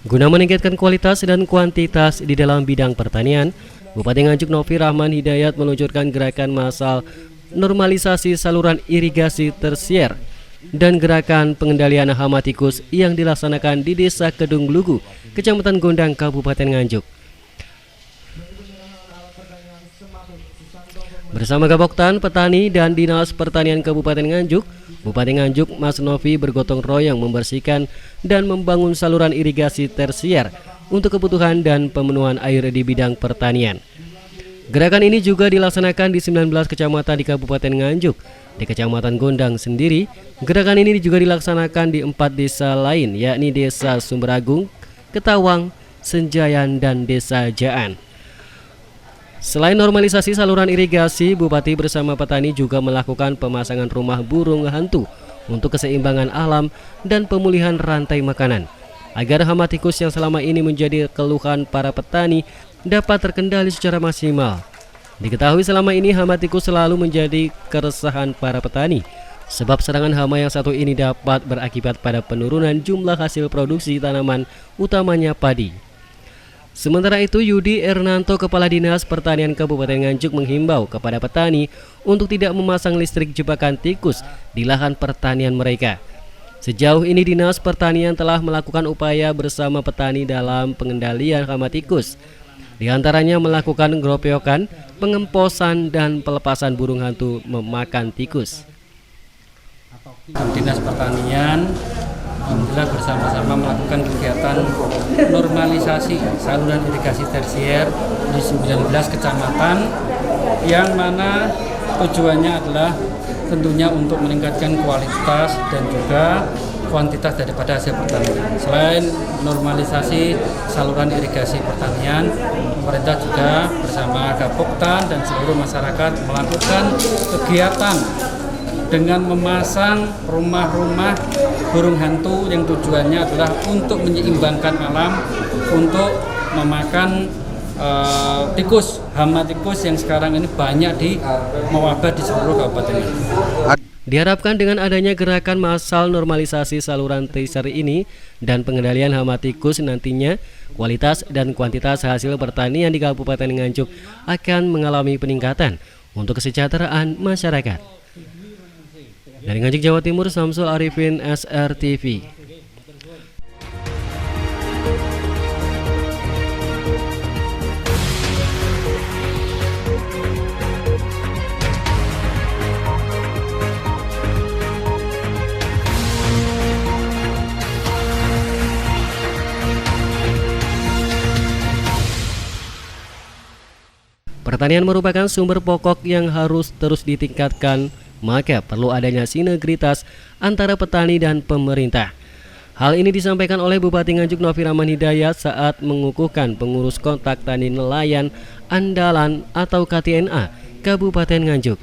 Guna meningkatkan kualitas dan kuantitas di dalam bidang pertanian, Bupati Nganjuk Novi Rahman Hidayat meluncurkan gerakan massal normalisasi saluran irigasi tersier dan gerakan pengendalian hama tikus yang dilaksanakan di Desa Kedung Lugu, Kecamatan Gondang, Kabupaten Nganjuk. Bersama Gaboktan, petani dan Dinas Pertanian Kabupaten Nganjuk, Bupati Nganjuk Mas Novi bergotong royong membersihkan dan membangun saluran irigasi tersier untuk kebutuhan dan pemenuhan air di bidang pertanian. Gerakan ini juga dilaksanakan di 19 kecamatan di Kabupaten Nganjuk. Di Kecamatan Gondang sendiri, gerakan ini juga dilaksanakan di 4 desa lain, yakni Desa Sumberagung, Ketawang, Senjayan, dan Desa Jaan. Selain normalisasi saluran irigasi, Bupati bersama petani juga melakukan pemasangan rumah burung hantu untuk keseimbangan alam dan pemulihan rantai makanan, agar hama tikus yang selama ini menjadi keluhan para petani dapat terkendali secara maksimal. Diketahui selama ini hama tikus selalu menjadi keresahan para petani, sebab serangan hama yang satu ini dapat berakibat pada penurunan jumlah hasil produksi tanaman, utamanya padi. Sementara itu, Yudi Ernanto, Kepala Dinas Pertanian Kabupaten Nganjuk, menghimbau kepada petani untuk tidak memasang listrik jebakan tikus di lahan pertanian mereka. Sejauh ini Dinas Pertanian telah melakukan upaya bersama petani dalam pengendalian hama tikus. Di antaranya melakukan gerobokan, pengemposan, dan pelepasan burung hantu memakan tikus. Dinas Pertanian alhamdulillah bersama-sama melakukan kegiatan normalisasi saluran irigasi tersier di 19 kecamatan, yang mana tujuannya adalah tentunya untuk meningkatkan kualitas dan juga kuantitas daripada hasil pertanian. Selain normalisasi saluran irigasi pertanian, pemerintah juga bersama Gaboktan dan seluruh masyarakat melakukan kegiatan dengan memasang rumah-rumah burung hantu yang tujuannya adalah untuk menyeimbangkan alam, untuk memakan tikus, hama tikus yang sekarang ini banyak mewabah di seluruh kabupaten. Diharapkan dengan adanya gerakan massal normalisasi saluran tersier ini dan pengendalian hama tikus, nantinya kualitas dan kuantitas hasil pertanian di Kabupaten Nganjuk akan mengalami peningkatan untuk kesejahteraan masyarakat. Dari Nganjuk, Jawa Timur, Samsul Arifin, SRTV. Pertanian merupakan sumber pokok yang harus terus ditingkatkan, maka perlu adanya sinergitas antara petani dan pemerintah. Hal ini disampaikan oleh Bupati Nganjuk Novi Rahman Hidayat saat mengukuhkan pengurus kontak tani nelayan andalan atau KTNA Kabupaten Nganjuk.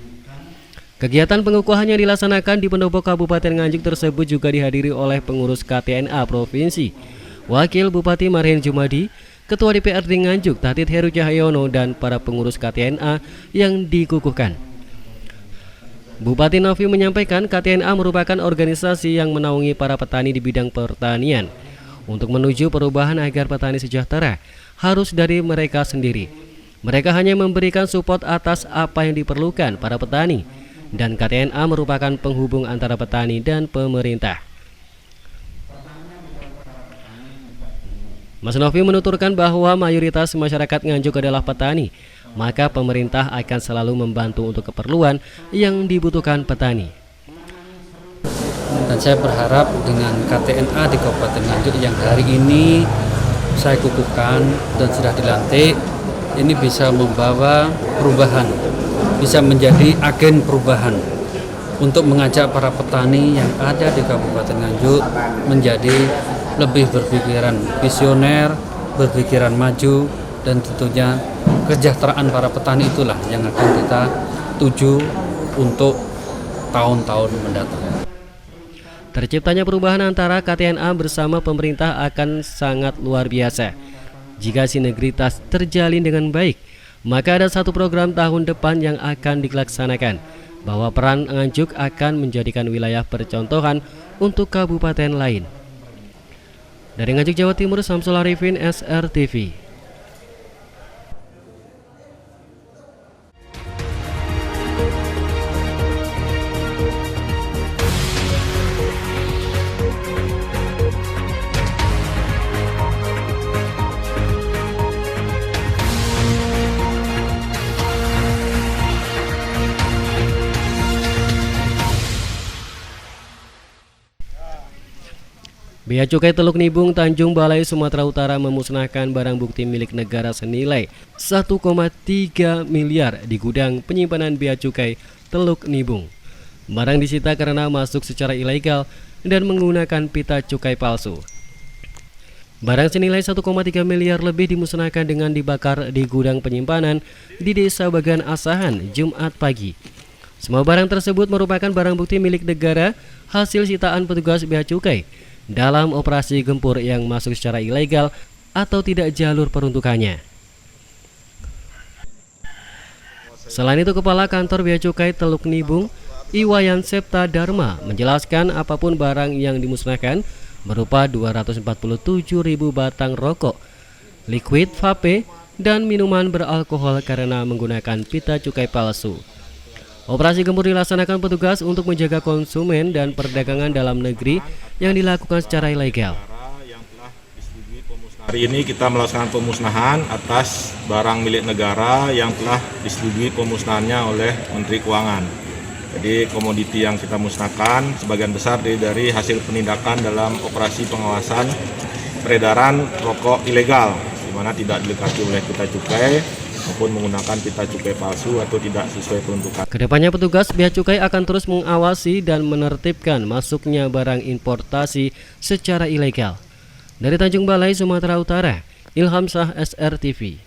Kegiatan pengukuhannya dilaksanakan di pendopo Kabupaten Nganjuk tersebut juga dihadiri oleh pengurus KTNA Provinsi, Wakil Bupati Marhen Jumadi, Ketua DPRD Nganjuk Tatit Heru Cahyono, dan para pengurus KTNA yang dikukuhkan. Bupati Novi menyampaikan KTNA merupakan organisasi yang menaungi para petani di bidang pertanian. Untuk menuju perubahan agar petani sejahtera, harus dari mereka sendiri. Mereka hanya memberikan support atas apa yang diperlukan para petani, dan KTNA merupakan penghubung antara petani dan pemerintah. Mas Novi menuturkan bahwa mayoritas masyarakat Nganjuk adalah petani, maka pemerintah akan selalu membantu untuk keperluan yang dibutuhkan petani. Dan saya berharap dengan KTNA di Kabupaten Nganjuk yang hari ini saya kukuhkan dan sudah dilantik, ini bisa membawa perubahan, bisa menjadi agen perubahan untuk mengajak para petani yang ada di Kabupaten Nganjuk menjadi lebih berpikiran visioner, berpikiran maju, dan tentunya kesejahteraan para petani itulah yang akan kita tuju untuk tahun-tahun mendatang. Terciptanya perubahan antara KTNA bersama pemerintah akan sangat luar biasa. Jika sinergitas terjalin dengan baik, maka ada satu program tahun depan yang akan dilaksanakan, bahwa peran Nganjuk akan menjadikan wilayah percontohan untuk kabupaten lain. Dari Nganjuk, Jawa Timur, Samsul Arifin, SRTV. Bea Cukai Teluk Nibung, Tanjung Balai, Sumatera Utara memusnahkan barang bukti milik negara senilai 1,3 miliar di gudang penyimpanan Bea Cukai Teluk Nibung. Barang disita karena masuk secara ilegal dan menggunakan pita cukai palsu. Barang senilai 1,3 miliar lebih dimusnahkan dengan dibakar di gudang penyimpanan di Desa Bagan Asahan, Jumat pagi. Semua barang tersebut merupakan barang bukti milik negara hasil sitaan petugas Bea Cukai dalam operasi gempur yang masuk secara ilegal atau tidak jalur peruntukannya. Selain itu, Kepala Kantor Bea Cukai Teluk Nibung, Iwayan Septa Dharma, menjelaskan apapun barang yang dimusnahkan berupa 247.000 batang rokok, liquid vape, dan minuman beralkohol karena menggunakan pita cukai palsu. Operasi gempur dilaksanakan petugas untuk menjaga konsumen dan perdagangan dalam negeri yang dilakukan secara ilegal. Hari ini kita melaksanakan pemusnahan atas barang milik negara yang telah disetujui pemusnahannya oleh Menteri Keuangan. Jadi komoditi yang kita musnahkan sebagian besar dari hasil penindakan dalam operasi pengawasan peredaran rokok ilegal, di mana tidak dilengkapi oleh pita cukai maupun menggunakan pita cukai palsu atau tidak sesuai peruntukan. Kedepannya petugas Bea Cukai akan terus mengawasi dan menertibkan masuknya barang importasi secara ilegal. Dari Tanjung Balai, Sumatera Utara, Ilham Shah, SRTV.